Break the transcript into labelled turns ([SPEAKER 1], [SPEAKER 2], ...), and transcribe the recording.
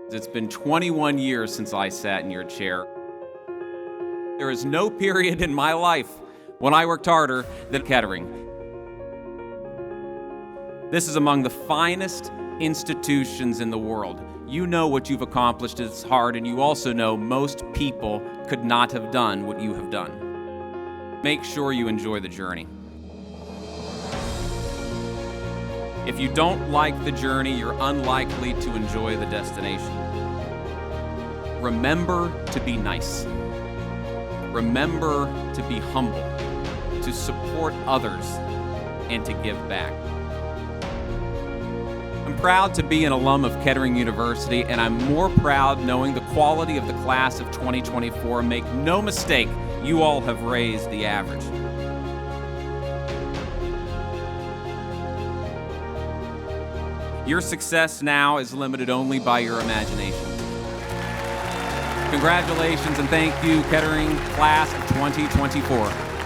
[SPEAKER 1] It's been 21 years since I sat in your chair. There is no period in my life when I worked harder than Kettering. This is among the finest institutions in the world. You know what you've accomplished is hard, and you also know most people could not have done what you have done. Make sure you enjoy the journey. If you don't like the journey, you're unlikely to enjoy the destination. Remember to be nice. Remember to be humble, to support others, and to give back. I'm proud to be an alum of Kettering University, and I'm more proud knowing the quality of the class of 2024. Make no mistake, you all have raised the average. Your success now is limited only by your imagination. Congratulations and thank you, Kettering Class of 2024.